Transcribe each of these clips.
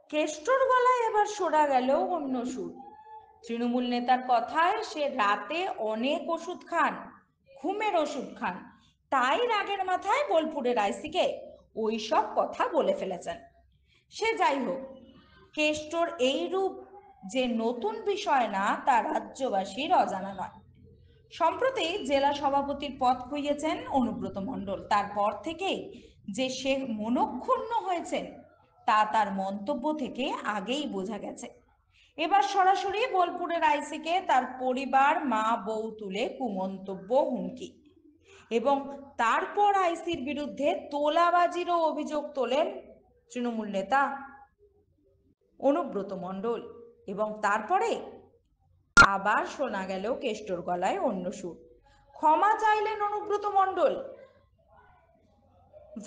কেষ্টর গলায় এবার শোনা গেল অন্য সুর। তৃণমূল নেতার কথায় সে রাতে অনেক ওষুধ খান, ঘুমের ওষুধ খান, তাই রাগের মাথায় বোলপুরের আইসিকে ওই সব কথা বলে ফেলেছেন। সে যাই হোক, কেষ্টর এই রূপ যে নতুন বিষয় না তা রাজ্যবাসীর অজানা নয়। সম্প্রতি জেলা সভাপতির পদ খুইয়েছেন অনুব্রত মণ্ডল। তারপর থেকেই যে সে মনক্ষুণ্ণ হয়েছেন তা তার মন্তব্য থেকে আগেই বোঝা গেছে। এবার সরাসরি বোলপুরের আইসিকে তার পরিবার, মা, বউ তুলে কুমন্তব্য, হুমকি, এবং তারপর আইসির বিরুদ্ধে তোলাবাজিরও অভিযোগ তোলেন তৃণমূল নেতা অনুব্রত মণ্ডল। এবং তারপরে আবার শোনা গেল কেষ্টর গলায় অন্য সুর। ক্ষমা চাইলেন Anubrata Mondal.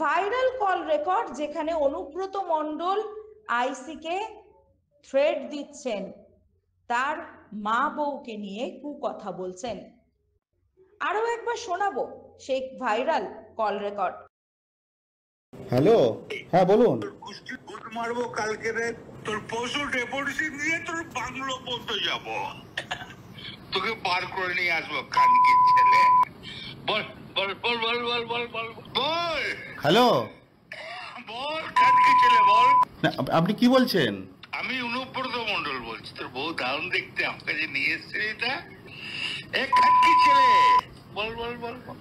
Viral call record যেখানে অনুব্রত মণ্ডল আইসিকে থ্রেট দিচ্ছেন, তার মা বউকে নিয়ে কুকথা বলছেন। আরো একবার শোনাবো সেই ভাইরাল কল রেকর্ড। হ্যালো, হ্যাঁ বলুন। কুস্তি গুড মারবো কালকে রে, তোর পশু ডেপুটেশন নিয়ে তোর বাংলো পর্যন্ত যাব, তোকে বার করে নিয়ে আসবো কানকির ছেলে। বল বল বল বল বল বল বল বল। হ্যালো, বল কানকির ছেলে বল। আপনি কি বলছেন? আমি অনুব্রত মণ্ডল বলছি। তোর বউ দারুণ দেখতে, আমার কাছে নিয়ে এসছে এটা। এ কানকির ছেলে বল বল বল বল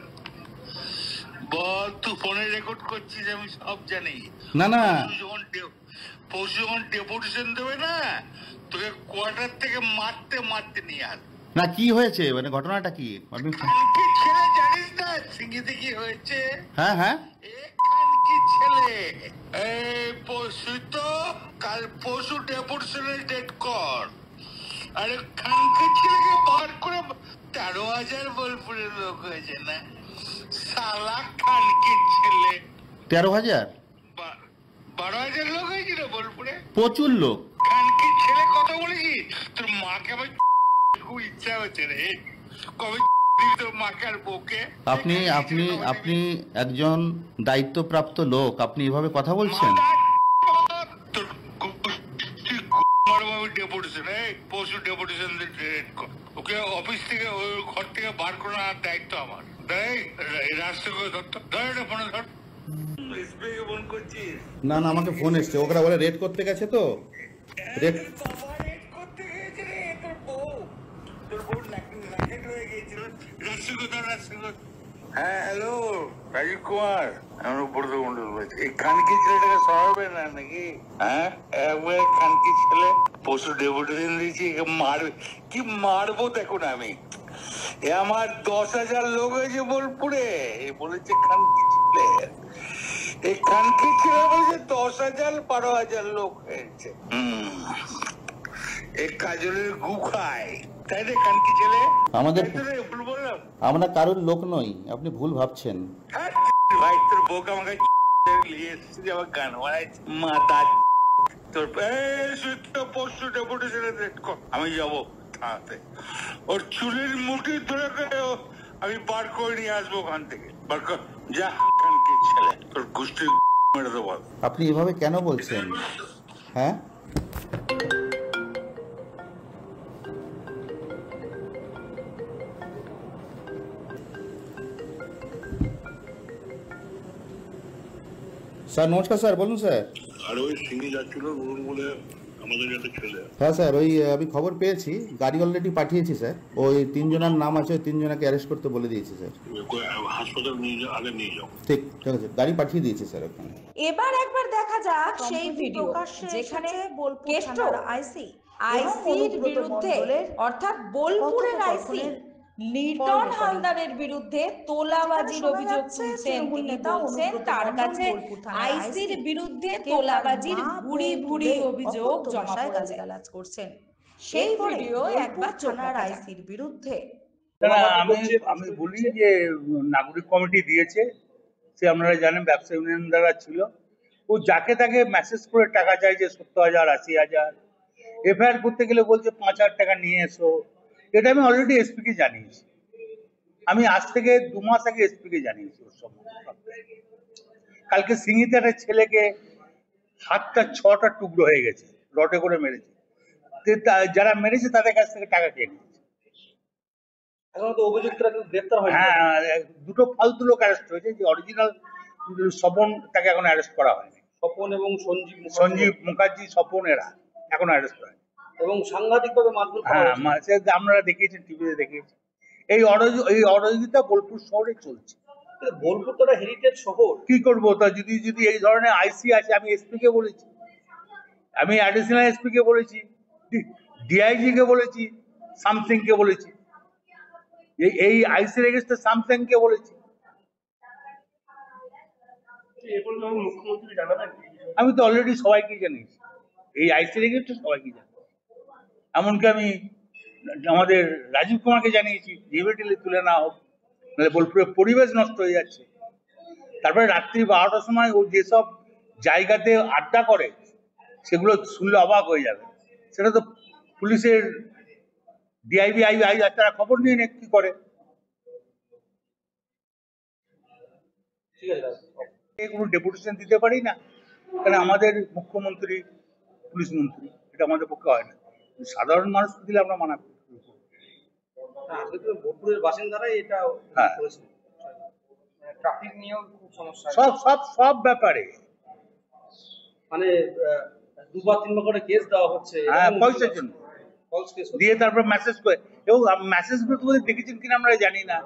বল। তুই ফোনে রেকর্ড করছিস, আমি সব জানি। না না, পশু যখন ডেপুটেশন দেবে না, তোকে কোয়ার্টার থেকে মারতে মারতে নিয়ে আস। না কি হয়েছে, মানে ঘটনাটা কি? আপনি খানকি ছেলে জানিস না সিঙ্গিতে কি হয়েছে? হ্যাঁ হ্যাঁ, এ খানকি ছেলে, এই পশু তো কাল পশু ডেপুটেশনের ডেট কর। আরে খানকি ছেলেকে বার করে 13,000 বোলপুরের লোক হয়েছে না সালা খানকি ছেলে। 13,000? 12,000 লোক হয়েছিল বোলপুরে, প্রচুর লোক। খানকি ছেলে কথা বলেছি। তোর মাকে আমার খুব ইচ্ছা হচ্ছে রে, কবে তোর মাকে আর বউকে। আপনি আপনি আপনি একজন দায়িত্বপ্রাপ্ত লোক, আপনি এভাবে কথা বলছেন? তোর ডেপুটেশন, পশু ডেপুটেশন ওকে অফিস থেকে ওই ঘর থেকে বার করার দায়িত্ব আমার। রাষ্ট্রকে ধর ফোনে ধর। ফোন করছিস? না না, আমাকে ফোন এসছে, ওরা বলে রেড করতে গেছে তো। রেড করতে গেছে রে তোর বউ। তোর বউ র্যাকেট হয়ে গিয়েছিল। রাষ্ট্রকে ধর, রাষ্ট্রকে। হ্যাঁ হ্যালো, রাজীব কুমার, আমি অনুব্রত মণ্ডল বলছি। এই খানকি ছেলেটাকে সরাবে না নাকি? হ্যাঁ, একবারে খানকি ছেলে পশু ডেপুটেশন দিয়েছি, মারবে কি মারবো দেখুন আমি। এ আমার 10,000 লোক হয়েছে বোলপুরে, বলেছে খানকি ছেলে। এই খানকি ছেলে বলেছে 10,000 12,000 লোক হয়েছে। এই কাজলের গু খায়, তাই রে খানকি ছেলে? আমাদের ভুল বললাম? আমরা কারোর লোক নই, আপনি ভুল ভাবছেন। ভাই তোর বউকে আমাকে নিয়ে এসেছি, আমার গান বানাইছে মাথা। তোর পরশু ডেপুটেশনে আমি যাবো থানাতে, ওর চুলের মুঠি ধরে আমি বার করে নিয়ে আসবো ওখান থেকে। বার কর যা খানকি ছেলে, তোর গোষ্ঠী মেরে দেবো। আপনি এভাবে কেন বলছেন? হ্যাঁ, স্যার নমস্কার। স্যার বলুন স্যার। আর ওই সিঙ্গি যাচ্ছিল বলে আমাদের একটা ছেলে। হ্যাঁ স্যার, ওই আমি খবর পেয়েছি, গাড়ি অলরেডি পাঠিয়েছি স্যার। ওই 3 জনের নাম আছে, ওই 3 জনকে অ্যারেস্ট করতে বলে দিয়েছি স্যার। হাসপাতাল নিয়ে যাও, আগে নিয়ে যাও। ঠিক ঠিক আছে, গাড়ি পাঠিয়ে দিয়েছি স্যার ওখানে। এবার একবার দেখা যাক সেই ভিডিও যেখানে কেষ্টর আইসির বিরুদ্ধে, অর্থাৎ বোলপুরের আইসি লিটন হালদারের বিরুদ্ধে তোলাবাজির অভিযোগ তুলছেন। তিনি বলছেন তার কাছে আইসির বিরুদ্ধে তোলাবাজির ভুরি ভুরি অভিযোগ জমা পড়েছে। করছেন সেই ভিডিও একবার থানার আইসির বিরুদ্ধে। আমি বলি যে নাগরিক কমিটি দিয়েছে, সে আপনারা জানেন ব্যবসা ইউনিয়ন দ্বারা ছিল। ও যাকে তাকে মেসেজ করে টাকা চাইছে 70,000 80,000। এফআইআর করতে গেলে বলছে 5,000 টাকা নিয়ে এসো। এটা আমি অলরেডি এসপি কে জানিয়েছি। আমি আজ থেকে 2 মাস আগে এসপি কে জানিয়েছি ওর সম্বন্ধে। কালকে সিঙ্গিতে একটা ছেলেকে হাতটা 6টা টুকরো হয়ে গেছে, রডে করে মেরেছে। যারা মেরেছে তাদের কাছ থেকে টাকা খেয়ে নিয়েছে। এখন তো অভিযুক্তরা কিন্তু গ্রেফতার হয়নি। হ্যাঁ, দুটো ফালতু লোক অ্যারেস্ট হয়েছে, যে অরিজিনাল স্বপন তাকে এখন অ্যারেস্ট করা হয়নি। স্বপন এবং সঞ্জীব মুখার্জি, স্বপন এরা এখন অ্যারেস্ট হয়নি। এবং সাংঘাতিকভাবে মারধর করা হ্যাঁ, হয়েছে। আপনারা দেখিয়েছেন, টিভিতে দেখিয়েছেন। এই অরাজকতা বোলপুর শহরে চলছে। কিন্তু বোলপুর তো একটা হেরিটেজ শহর। কি করবো তা, যদি এই ধরনের আইসি আছে, আমি এসপি কে বলেছি, আমি অ্যাডিশনাল এসপি কে বলেছি, ডিআইজি কে বলেছি, সামথিং কে বলেছি, এই আইসি রেজিস্টার সামথিং কে বলেছি। মুখ্যমন্ত্রী জানাবেন? আমি তো অলরেডি সবাইকে জানিয়েছি, এই আইসি রেজিস্টার সবাইকে জানি। এমনকি আমি আমাদের রাজীব কুমারকে জানিয়েছি, ইমিডিয়েটলি তুলে না হোক, নাহলে বোলপুরের পরিবেশ নষ্ট হয়ে যাচ্ছে। তারপরে রাত্রি 12টার সময় ও যেসব জায়গাতে আড্ডা করে, সেগুলো শুনলে অবাক হয়ে যাবে। সেটা তো পুলিশের ডিআইবি আই তারা খবর নিয়ে নে কি করে। ঠিক আছে, কোনো ডেপুটেশন দিতে পারি না, কারণ আমাদের মুখ্যমন্ত্রী পুলিশ মন্ত্রী, এটা আমাদের পক্ষে হয় না। সাধারণ মানুষকে দিলে আমরা মানা করি। আসলে তো বোলপুরের বাসিন্দারাই এটা হ্যাঁ। করেছে। ট্রাফিক নিয়েও খুব সমস্যা। সব ব্যাপারে মানে 2 বা 3 করে কেস দেওয়া হচ্ছে। হ্যাঁ, পয়সার জন্য ফলস কেস দিয়ে তারপর মেসেজ করে। এবং মেসেজগুলো তোমাদের দেখেছেন কিনা আমরা জানি না,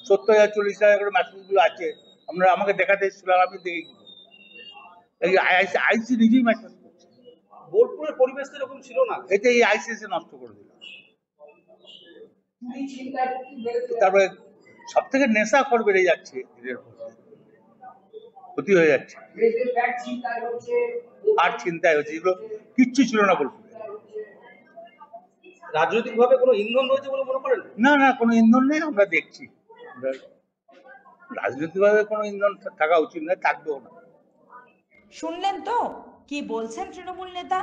70,000 40,000 করে মেসেজগুলো আছে। আমরা আমাকে দেখাতে এসেছিলাম, আমি দেখি আইসি নিজেই মেসেজ করছে। বোলপুরের পরিবেশ তো এরকম ছিল না। এটা এই আইসিএসে নষ্ট করে দিল। তারপরে সব থেকে নেশাখোর বেড়ে যাচ্ছে, এদের ক্ষতি হয়ে যাচ্ছে, আর চিন্তায় হচ্ছে, এগুলো কিচ্ছু ছিল না বোলপুরে। রাজনৈতিক ভাবে কোনো ইন্ধন রয়েছে বলে মনে করেন? না, কোনো ইন্ধন নেই, আমরা দেখছি। রাজনৈতিকভাবে কোনো ইন্ধন থাকা উচিত নয়, থাকবেও না। শুনলেন তো কি বলছেন তৃণমূল নেতা?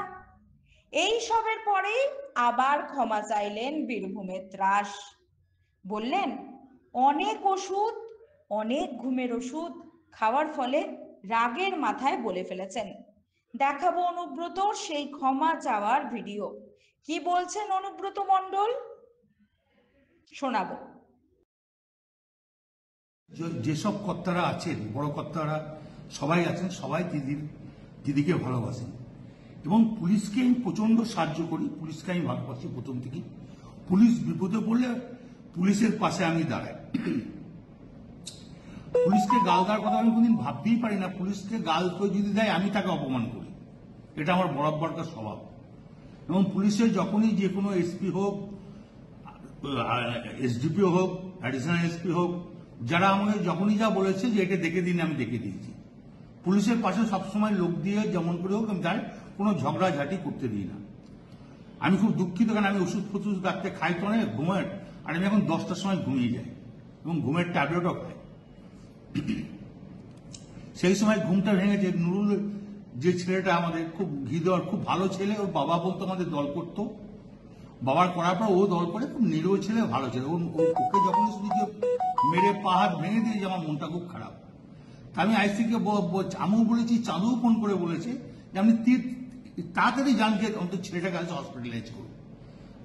এই সবের পরেই আবার ক্ষমা চাইলেন বীরভূমের ত্রাস। বললেন অনেক ওষুধ, অনেক ঘুমের ওষুধ খাওয়ার ফলে রাগের মাথায় বলে ফেলেছেন। দেখাবো অনুব্রত সেই ক্ষমা চাওয়ার ভিডিও। কি বলছেন অনুব্রত মণ্ডল, শোনাবো। যেসব কর্তারা আছেন, বড় কর্তারা সবাই আছেন, সবাই দিদিকে ভালোবাসেন এবং পুলিশকে আমি প্রচন্ড সাহায্য করি। পুলিশকে আমি ভালোবাসি প্রথম থেকে। পুলিশ বিপদে পড়লে পুলিশের পাশে আমি দাঁড়াই। পুলিশকে গাল দেওয়ার কথা আমি কোনদিন ভাবতেই পারি না। পুলিশকে গাল করে যদি দেয়, আমি তাকে অপমান করি। এটা আমার বরাবরকার স্বভাব। এবং পুলিশের যখনই যে কোনো এসপি হোক, এসডিপি হোক, অ্যাডিশনাল এসপি হোক, যারা আমাকে যখনই যা বলেছে যে এটা দেখে দিন, আমি দেখে দিয়েছি। পুলিশের পাশে সবসময় লোক দিয়ে যেমন করে হোক আমি তাই কোনো ঝগড়াঝাটি করতে দিই না। আমি খুব দুঃখিত, কারণ আমি ওষুধ ফষুধ রাখতে খাই তো অনেক, ঘুমের, আর আমি এখন 10টার সময় ঘুমিয়ে যাই এবং ঘুমের ট্যাবলেটও খাই। সেই সময় ঘুমটা ভেঙেছে। নুরুল যে ছেলেটা আমাদের খুব ঘি দেওয়ার খুব ভালো ছেলে, ওর বাবা বলতো আমাদের দল করতো, বাবার করার পর ও দল করে, খুব নিরীহ ছেলে, ভালো ছেলে। ওকে যখন শুধু মেরে পা হাত ভেঙে দিয়েছে, আমার মনটা খুব খারাপ। আমি আইসিকে আমিও বলেছি, চাঁদুও ফোন করে বলেছে যে আপনি তাড়াতাড়ি জান যে অন্তত ছেলেটাকে আজ হসপিটালাইজ করুন।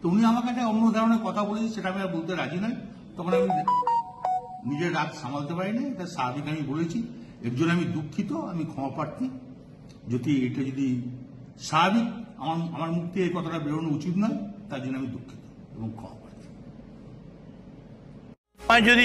তো উনি আমাকে একটা অন্য ধরনের কথা বলেছে, সেটা আমি আর বলতে রাজি নই। তখন আমি নিজের রাগ সামালতে পারিনি, এটা স্বাভাবিক আমি বলেছি। এর জন্য আমি দুঃখিত, আমি ক্ষমা প্রার্থী। এটা যদি স্বাভাবিক আমার মুখ থেকে এই কথাটা বেরোনো উচিত নয়, তার জন্য আমি দুঃখিত এবং ক্ষমা প্রার্থী। যদি